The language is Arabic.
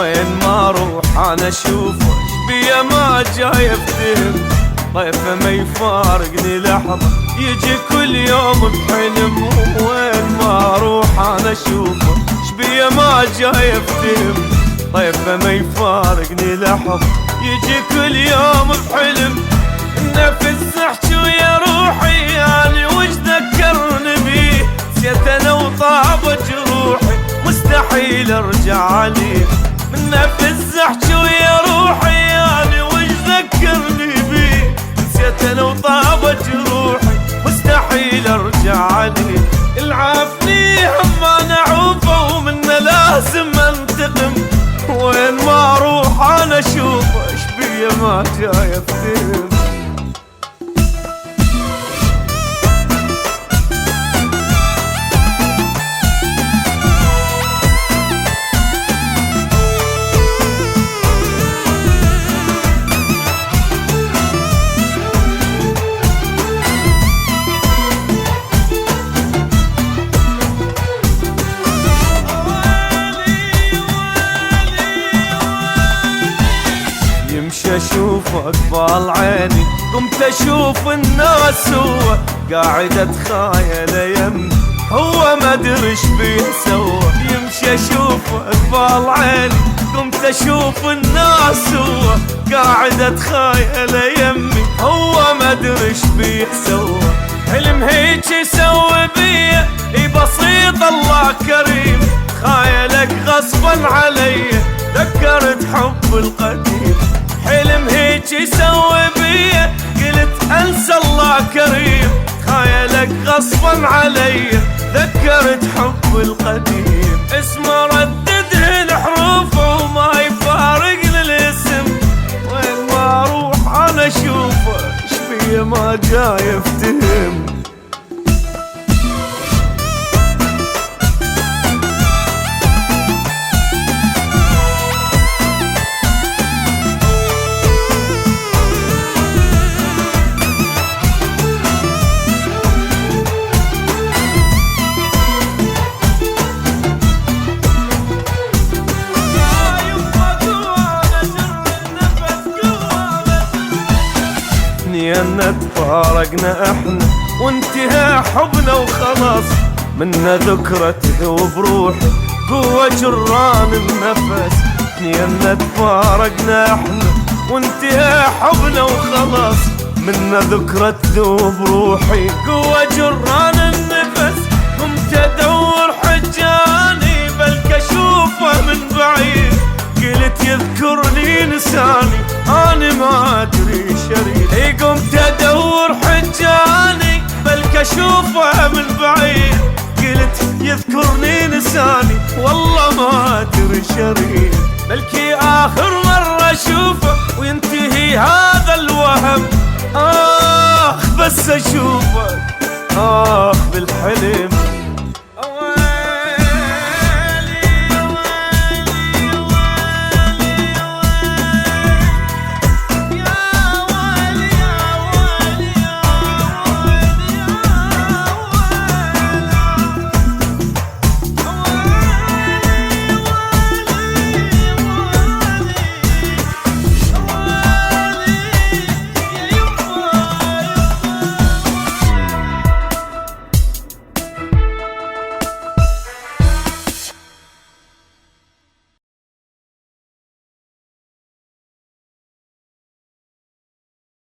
وين ما اروح انا اشوفه بيا ما جاي افتهم. طيفه ما يفارقني لحظه يجي كل يوم بحلم. وين ما اروح انا اشوفه بيا ما جاي افتهم. طيفه ما يفارقني لحظه يجي كل يوم بحلم. النفس احكي ويا روحي يعني وش ذكرني بيه. نسيت انا وطابت جروحي مستحيل ارجع عليه. من نفس احكي ويا روحي يعني وش ذكرني بيه. نسيت انا وطابت جروحي مستحيل ارجع عليه. العافني هم انا عوفه ومنه لازم انتقم. وين ما اروح انا اشوفه ايش بيا ما جاي افتهم. اشوفك بال عيني قمت اشوف الناس هو قاعد اتخايل يمي هو ما ادري ايش بيه سوى. يمشي اشوفك بال عيني قمت اشوف الناس هو قاعد اتخايل يمي هو ما ادري ايش بيه سوى. حلم هيك يسوي بيه اي بسيط الله كريم. خايلك غصبا علي ذكرت حب القديم. حلم هيك يسوي بيه قلت انسى الله كريم. خايلك غصبا علي ذكرت حب القديم. اسمه ردده الحروف وما يفارقني الاسم. وين ما اروح انا اشوفه ايش بيه ما جاي افتهم. ان تفارقنا احنا وانتهى حبنا وخلاص. منا ذكرى تذوب روحي قوة جران النفس. ان تفارقنا احنا وانتهى حبنا وخلاص. منا ذكرى تذوب روحي قوة جران النفس. قمت ادور حجاني بلك اشوفه من بعيد. قلت يذكرني نساني انا ما ادري شريد. اي قمت ادور حجاني بلك اشوفه من بعيد. قلت يذكرني نساني والله ما ادري شريد. بلكي اخر مرة اشوفه وينتهي هذا الوهم. اخ بس اشوفك اخ بالحلم